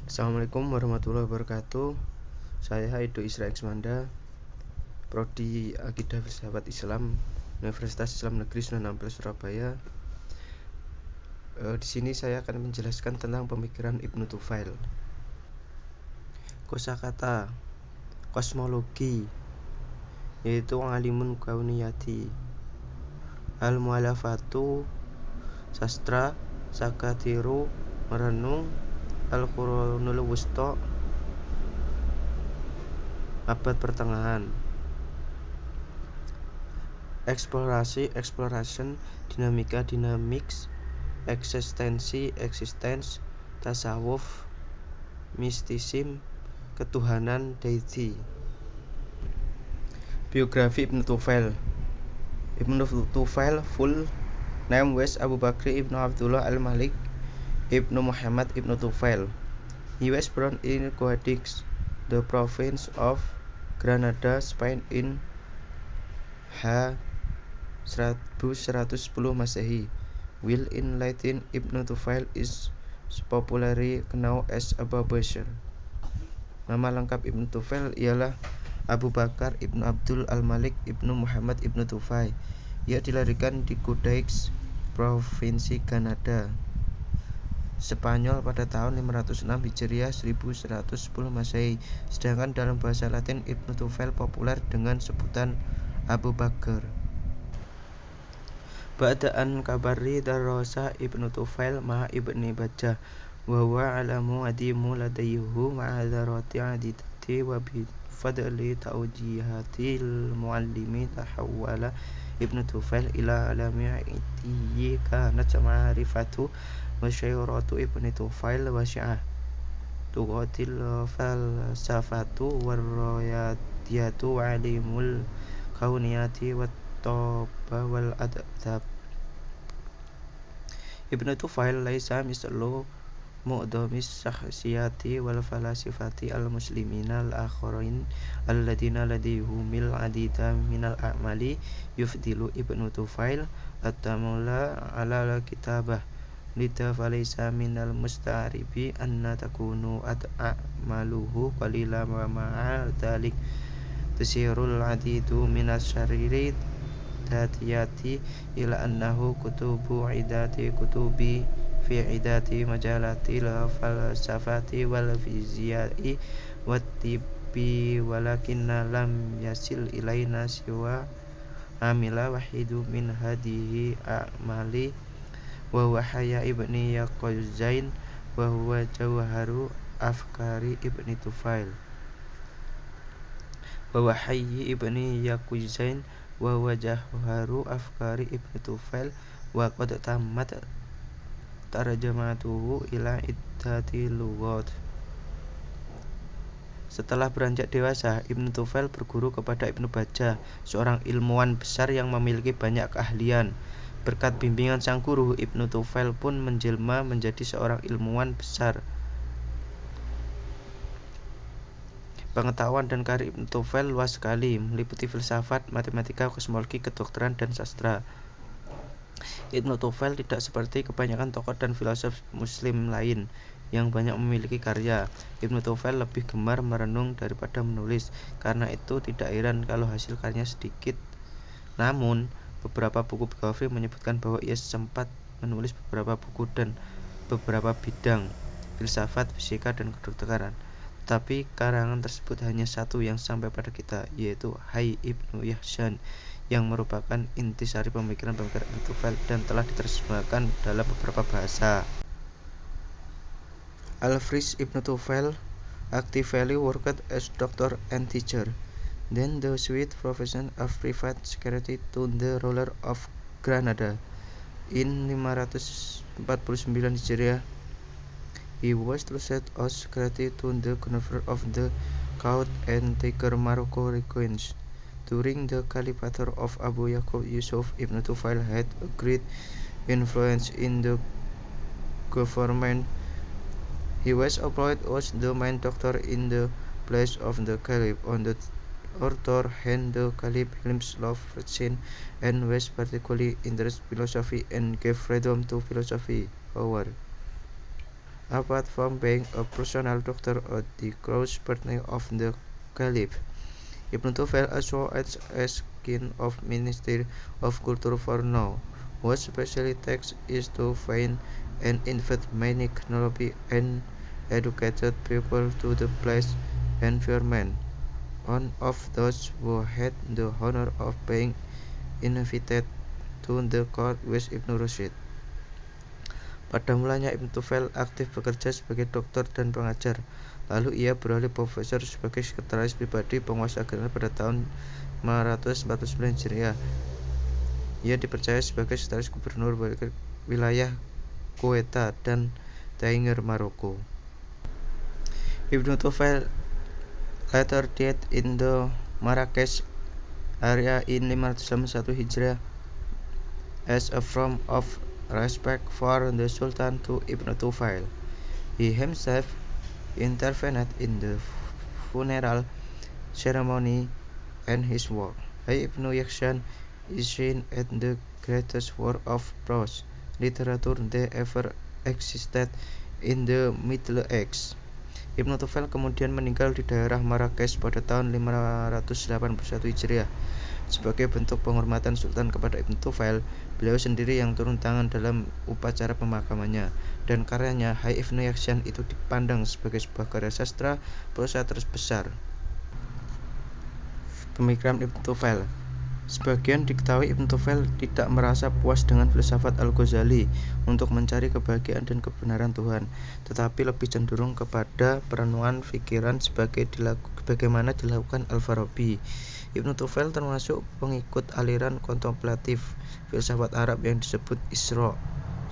Assalamualaikum warahmatullahi wabarakatuh. Saya Haido Isra Eksmanda, Prodi Akidah Filsafat Islam, Universitas Islam Negeri Sunan Ampel, Surabaya. Di sini saya akan menjelaskan tentang pemikiran Ibnu Tufail. Kosakata kosmologi, yaitu alimun kauniyati. Al-mu'alafatu, sastra, sakatiru, merenung, al-qurunul wusta, abad pertengahan. Eksplorasi, exploration, dinamika, dynamics, eksistensi, existence, tasawuf, mistisism, ketuhanan, deity. Biografi Ibnu Tufail. Ibnu Tufail full name was Abu Bakr ibnu Abdullah al-Malik ibnu Muhammad ibnu Tufail. He was born in Guadix, the province of Granada, Spain in H. 1110 Masehi. While in Latin, Ibnu Tufail is popularly known as Abu Bakr. Nama lengkap Ibnu Tufail ialah Abu Bakar ibnu Abdul al-Malik ibnu Muhammad ibnu Tufail. Ia dilahirkan di Guadix, Provinsi Granada, Spanyol pada tahun 506 Hijriah 1110 Masehi. Sedangkan dalam bahasa Latin, Ibnu Tufail populer dengan sebutan Abu Bakar. Ba'da an kabari darasa Ibnu Tufail ma'a Ibni Bajjah wa huwa alamu adimu ladayhu ma'a darati adidati wa bifadli tawjihatil muallimi tahawwala Ibnu Tufail ila alami itiyi kanat ma'rifatu wa syairatu Ibni Tufail wa syi'ah tuqatil falsafatu warrayadiyatu wa alimul kauniyati wa toba wal adab. Ibnu Tufail laisa mislu mu'dhamis syakhsiyati wal falasifati al muslimina al akharin alladina ladihumil adida minal a'mali yufdilu Ibnu Tufail at-tamula ala kitabah lida falaysa minal musta'ribi anna takunu a'maluhu qalila wa ma'a dhalik tusirul adidu minas syariri datiyati ila annahu kutubu idati kutubi fi idati majalati la falsafati wal fizyai wat tibbi walakinna lam yasil ilaina siwa amila wahidu min hadihi a'mali wa huwa haya ibni Yaquzain wa huwa jawharu afkari Ibni Tufail wa huwa hayyi ibni Yaquzain wa huwa jawharu afkari Ibni Tufail wa qad tammat tarjamatuhu ila iddati lughat. Setelah beranjak dewasa, Ibnu Tufail berguru kepada Ibnu Bajjah, seorang ilmuwan besar yang memiliki banyak keahlian. Berkat bimbingan sang guru, Ibnu Tufail pun menjelma menjadi seorang ilmuwan besar. Pengetahuan dan karya Ibnu Tufail luas sekali, meliputi filsafat, matematika, kosmologi, kedokteran, dan sastra. Ibnu Tufail tidak seperti kebanyakan tokoh dan filosof muslim lain yang banyak memiliki karya. Ibnu Tufail lebih gemar merenung daripada menulis. Karena itu tidak heran kalau hasil karyanya sedikit. Namun, beberapa buku biografi menyebutkan bahwa ia sempat menulis beberapa buku dan beberapa bidang filsafat, fisika, dan kedokteran. Tetapi karangan tersebut hanya satu yang sampai pada kita, yaitu Hayy Ibnu Yahzan, yang merupakan intisari pemikiran-pemikiran Ibnu Tufail dan telah diterjemahkan dalam beberapa bahasa. Alfred Ibnu Tufail actively worked as doctor and teacher. Then the sweet profession of private secretary to the ruler of Granada. In 549 Hijriah, he was trusted as secretary to the governor of the Court and Tiger Morocco regions. During the caliphate of Abu Yaqub Yusuf, Ibn Tufail had a great influence in the government. He was employed as the main doctor in the place of the caliph. On the other hand, the caliph himself loved reason and was particularly interested in philosophy and gave freedom to philosophy. However, Apart from being a personal doctor or the close partner of the Caliph, Ibn Tufail also acts as king of Ministry of Culture for now, whose specialty is to find and invite many knowledgeable and educated people to the place environment. One of those who had the honor of being invited to the court was Ibn Rushd. Pada mulanya Ibn Tufail aktif bekerja sebagai dokter dan pengajar. Lalu ia beralih profesor sebagai sekretaris pribadi penguasa Ghana pada tahun 549 Hijriah. Ia dipercaya sebagai sekretaris gubernur wilayah Quetta dan Tanger, Maroko. Ibn Tufail later died in the Marrakesh area in 581 Hijriah as a form of respect for the Sultan to Ibn Tufail. He himself intervened in the funeral ceremony, and his work, Ibn Yaqzan, is seen as the greatest work of prose literature that ever existed in the Middle Ages. Ibn Tufail kemudian meninggal di daerah Marrakesh pada tahun 581 Hijriah. Sebagai bentuk penghormatan Sultan kepada Ibn Tufail, beliau sendiri yang turun tangan dalam upacara pemakamannya, dan karyanya Ibn Yaqzan itu dipandang sebagai sebuah karya sastra prosa terbesar. Pemikiran Ibn Tufail. Sebagian diketahui Ibn Tufail tidak merasa puas dengan filsafat Al-Ghazali untuk mencari kebahagiaan dan kebenaran Tuhan, tetapi lebih cenderung kepada perenungan pikiran sebagaimana dilakukan Al-Farabi. Ibn Tufail termasuk pengikut aliran kontemplatif filsafat Arab yang disebut Isra,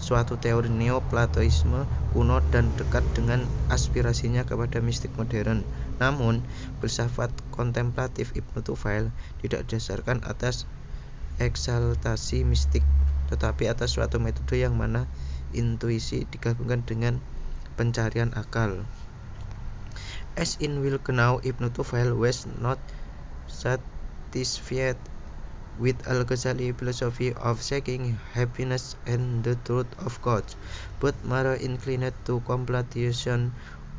suatu teori Neoplatonisme kuno dan dekat dengan aspirasinya kepada mistik modern. Namun, filsafat kontemplatif Ibn Tufail tidak didasarkan atas eksaltasi mistik, tetapi atas suatu metode yang mana intuisi digabungkan dengan pencarian akal. As in Wilkenau, Ibn Tufail was not satisfied with Al-Ghazali philosophy of seeking happiness and the truth of God, but more inclined to contemplation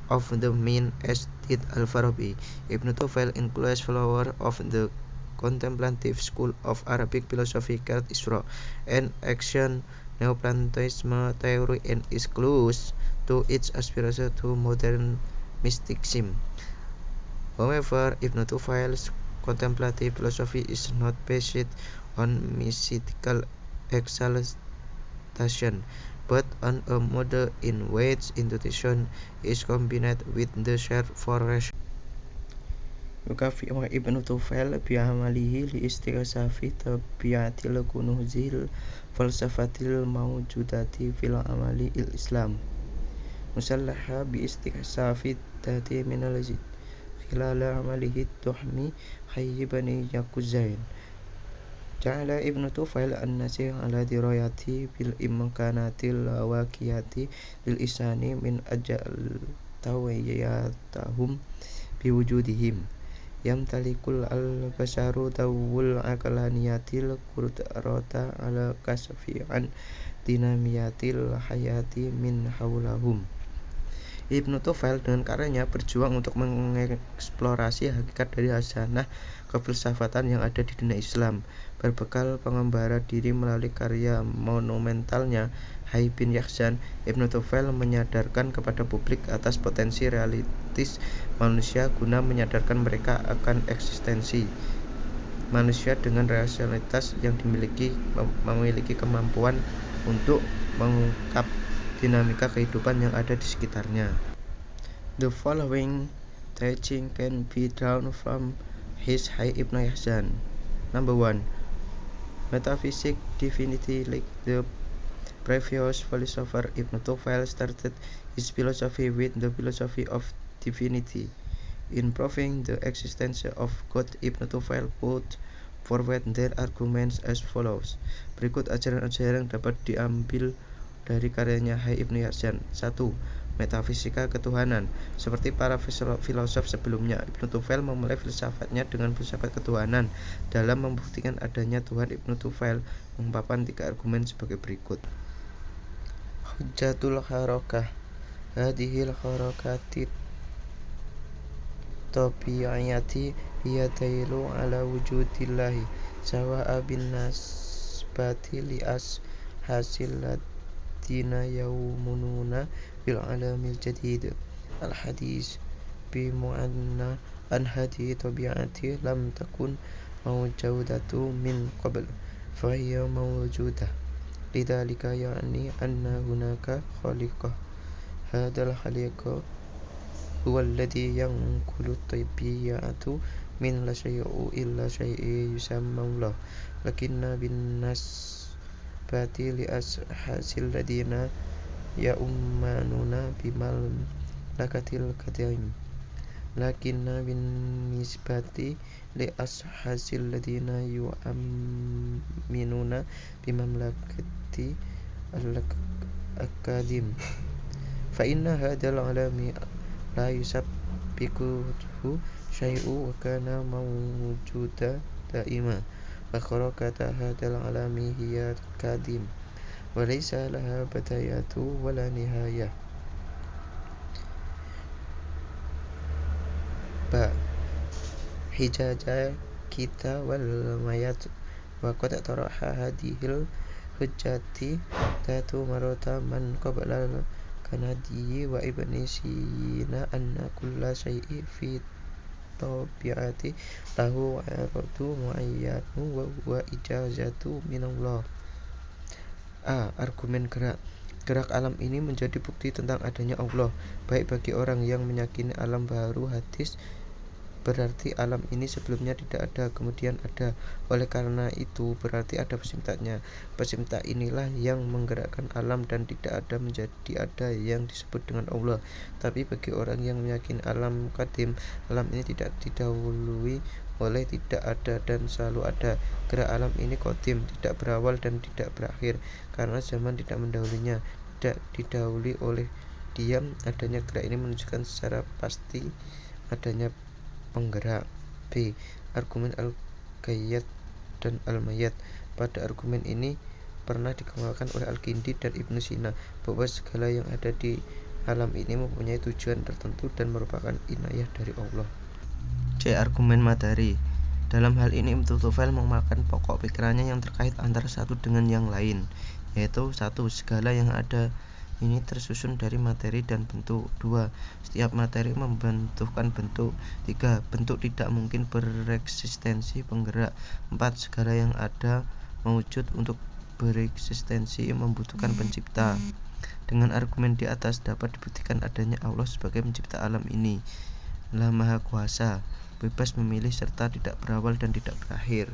of the mind, as did Al-Farabi. Ibn Tufail includes followers of the contemplative school of Arabic philosophy called Isra and action Neoplatonism theory, and is close to its aspiration to modern mysticism. However, Ibn Tufail's contemplative philosophy is not based on mystical exaltation, but on a model in which intuition is combined with the search for reason. Yukafi Ibn Tufail bi'amalihi li-istighsafi tabiatil kunuzil falsafatil mawjudati fil amali il-Islam musallaha bi-istighsafi dati minal khilala amalihi tuhmi hayyibani yakuzain. Ja'ala Ibn Tufail an-nasih ala dirayati bil imkanatil waqiyati lil isani min ajal tawiyatahum biwujudihim yamtalikul al-basaru dawul akalaniyatil qudrata ala kasfi an dinamiyatil hayati min hawlahum. Ibn Tufail dengan karyanya berjuang untuk mengeksplorasi hakikat dari hasanah kefilsafatan yang ada di dunia Islam. Berbekal pengembara diri melalui karya monumentalnya Ibn Yaqzan, Ibn Tufail menyadarkan kepada publik atas potensi realistis manusia guna menyadarkan mereka akan eksistensi manusia dengan rasionalitas yang memiliki kemampuan untuk mengungkap dinamika kehidupan yang ada di sekitarnya. The following teaching can be drawn from his Ibn Yaqzan. Number 1. Metaphysics divinity. Like the previous philosopher, Ibn Tufail started his philosophy with the philosophy of divinity. In proving the existence of God, Ibn Tufail put forward their arguments as follows. Berikut ajaran-ajaran yang dapat diambil dari karyanya Ibn Yaqzan. 1. Metafisika ketuhanan. Seperti para filosof sebelumnya, Ibn Tufail memulai filsafatnya dengan filsafat ketuhanan. Dalam membuktikan adanya Tuhan, Ibn Tufail memaparkan 3 argumen sebagai berikut. Hujjatul Harakah. hadhil harakati tabi'iyati hiya dalilu ala wujudillahi sawa'a bin nasbati li hasil ladina yaumununa bil alamil jadid. Al hadis bi mu'anna an hadhihi tabi'ati lam takun mawjudatu min qabl fa hiya mawjudah lidzalika ya'ni anna hunaka khaliqah hadzal khaliqah huwa alladhi yanqulu tabi'atu min la syai'u illa syai'i yusamma Allah lakinna bin nasbati li hasil ladina ya'ummanuna bimal lakatil qadim lakinna bin nisbati li hasil ladina yu'minuna bimamlakati al-qadim fa inna hadzal alami la yusabbiquhu syai'u wa kana mawjuda daima wa kharakata hadzal alami hiya qadim wa laysa laha badayatu wala nihayah. Ba hijaja kita wal mayat wa qad taraha hadhil hujjati tatu marota man qabla kanadi wa ibni sina anna kulla syai'i fi tabi'ati lahu aradu muayyanu wa huwa ijazatu minallah. Argumen gerak alam ini menjadi bukti tentang adanya Allah baik bagi orang yang meyakini alam baru hadis berarti alam ini sebelumnya tidak ada kemudian ada, oleh karena itu berarti ada penciptanya. Pencipta inilah yang menggerakkan alam dan tidak ada menjadi ada yang disebut dengan Allah. Tapi bagi orang yang meyakini alam qadim, alam ini tidak didahului oleh tidak ada dan selalu ada. Gerak alam ini qadim, tidak berawal dan tidak berakhir karena zaman tidak mendahulunya, tidak didahului oleh diam. Adanya gerak ini menunjukkan secara pasti adanya penggerak. B. Argumen al-Qayyad dan al-Mayat. Pada argumen ini pernah dikemukakan oleh Al-Kindi dan Ibnu Sina bahwa segala yang ada di alam ini mempunyai tujuan tertentu dan merupakan inayah dari Allah. C. Argumen Madari. Dalam hal ini Ibnu Tufail mengemukakan pokok pikirannya yang terkait antara satu dengan yang lain, yaitu 1. Segala yang ada ini tersusun dari materi dan bentuk. 2. Setiap materi membentukkan bentuk. 3. Bentuk tidak mungkin bereksistensi penggerak. 4. Segala yang ada mewujud untuk bereksistensi membutuhkan pencipta. Dengan argumen di atas dapat dibuktikan adanya Allah sebagai pencipta alam ini. Allah Maha Kuasa, bebas memilih serta tidak berawal dan tidak berakhir.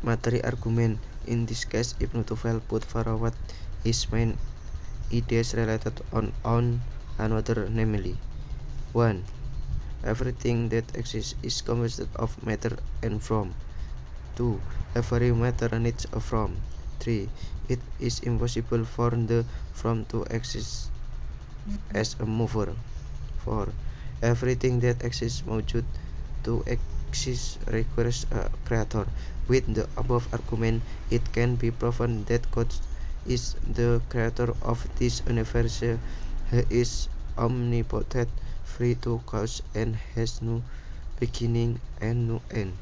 Materi argumen. In this case, Ibnu Tufail put forward his main ideas related on another, namely 1. Everything that exists is composed of matter and form. 2. Every matter needs a form. 3. It is impossible for the form to exist as a mover. 4. Everything that exists mawjud to exist requires a creator. With the above argument, it can be proven that God is the creator of this universe. He is omnipotent, free to cause, and has no beginning and no end.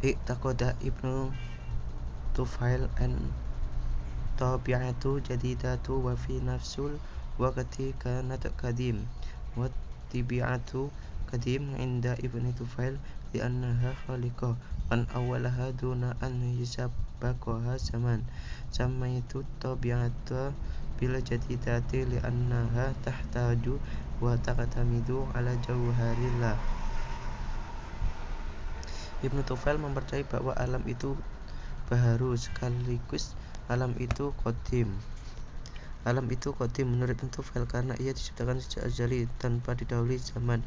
I'taqada Ibnu Tufail an tabi'atu jadidatu wa fi nafsul waqti kanat qadim wa tabi'atu qadim inda Ibnu Tufail li annaha khaliqah an awalaha duna an yusabbaquha zaman samaitu tabi'ata bila jadidati li annaha tahtaju wa taqtamidu ala jauharillah. Ibnu Tufail mempercayai bahwa alam itu baharu sekaligus alam itu qadim. Alam itu qadim menurut Ibnu Tufail karena ia diciptakan sejak azali tanpa didahului zaman.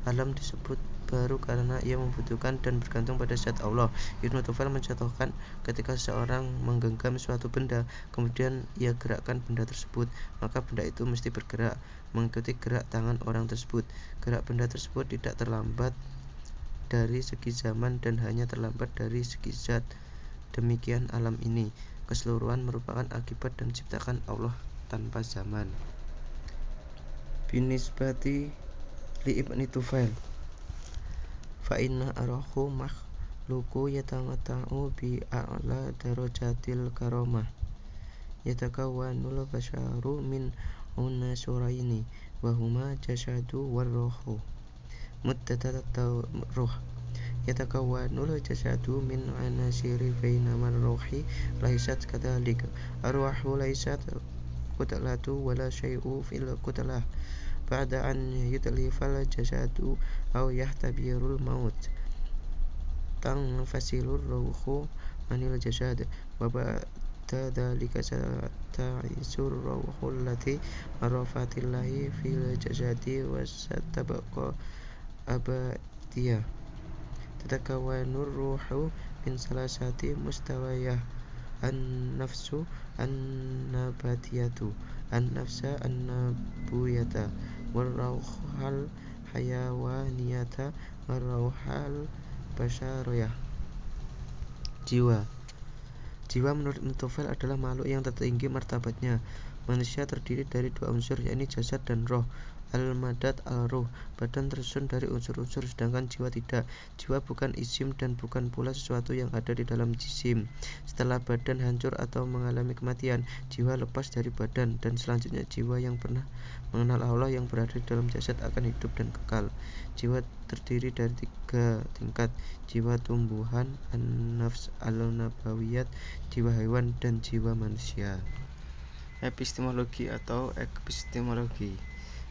Alam disebut baru karena ia membutuhkan dan bergantung pada zat Allah. Ibnu Tufail mencontohkan ketika seseorang menggenggam suatu benda, kemudian ia gerakkan benda tersebut, maka benda itu mesti bergerak mengikuti gerak tangan orang tersebut. Gerak benda tersebut tidak terlambat dari segi zaman dan hanya terlambat dari segi zat. Demikian alam ini. keseluruhan merupakan akibat dan ciptakan Allah tanpa zaman. Binisbati li Ibn Tufail fa inna arahu makhluqu yatamata'u bi a'la darajatil karamah yatakawwanul basharu min unsuraini wa huma jasadu war ruhu muddatat ruh yatakawwanul jasadu min anasiri bainamal ruhi laisat kadzalik arwahu laisat kutlatu wala syai'u fil kutlah ba'da an yutlifal jasadu aw yahtabirul maut fasilur ruhu anil jasad wa ba'da dzalika ta'isur ruhu allati marafatillahi fil jasadi wa satabqa abadiyah tatakawanur ruhu min salasati mustawayah an-nafsu an-nabatiyatu an-nafsa an-nabuyata war-rauhal hayawaniyata war-rauhal basyariyah. Jiwa menurut Ibn Tufail adalah makhluk yang tertinggi martabatnya. Manusia terdiri dari dua unsur, yakni jasad dan roh. Al-madad al-ruh, badan tersusun dari unsur-unsur, sedangkan jiwa tidak. Jiwa bukan isim dan bukan pula sesuatu yang ada di dalam jisim. Setelah badan hancur atau mengalami kematian, jiwa lepas dari badan, dan selanjutnya jiwa yang pernah mengenal Allah yang berada di dalam jasad akan hidup dan kekal. Jiwa terdiri dari 3 tingkat: jiwa tumbuhan, an-nafs al-nabawiyat, jiwa hewan, dan jiwa manusia. Epistemologi atau epistemologi.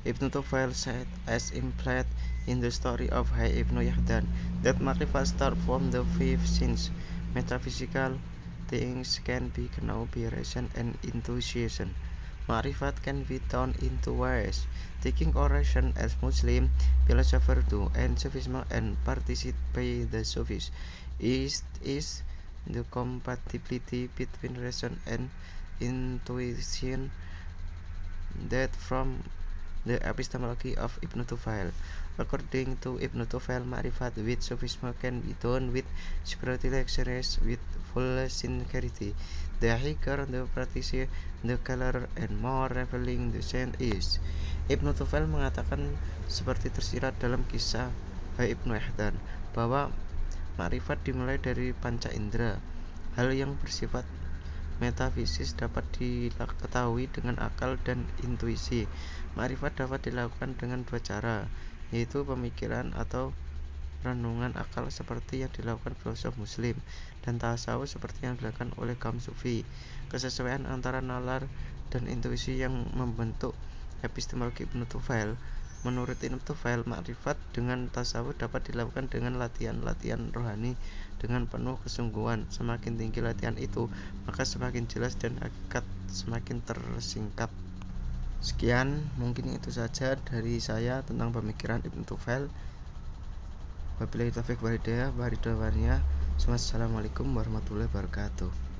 Ibn Tufail said, as implied in the story of Hayy Ibn Yahdan, that Ma'rifat starts from the 5th sense. Metaphysical things can be known by reason and intuition. Ma'rifat can be done in 2 ways: taking or reason, as Muslim philosophers do, and Sufism and participate the Sufis. Is the compatibility between reason and intuition that from the epistemology of Ibn Tufail. According to Ibn Tufail, Ma'rifat with Sufism can be done with spiritual experience with full sincerity. The higher the practice, the clearer and more revealing the sense is. Ibn Tufail mengatakan seperti tersirat dalam kisah Hayy Ibn Yahdan bahwa Ma'rifat dimulai dari panca indera. Hal yang bersifat metafisis dapat diketahui dengan akal dan intuisi. Ma'rifat dapat dilakukan dengan 2 cara, yaitu pemikiran atau renungan akal seperti yang dilakukan filosof Muslim, dan tasawuf seperti yang dilakukan oleh kaum Sufi. Kesesuaian antara nalar dan intuisi yang membentuk epistemologi Ibn Tufail. Menurut Ibn Tufail, ma'rifat dengan tasawuf dapat dilakukan dengan latihan-latihan rohani dengan penuh kesungguhan. Semakin tinggi latihan itu, maka semakin jelas dan hakikat semakin tersingkap. Sekian, mungkin itu saja dari saya tentang pemikiran Ibn Tufail. Wabillahi taufiq wal hidayah. Wassalamualaikum warahmatullahi wabarakatuh.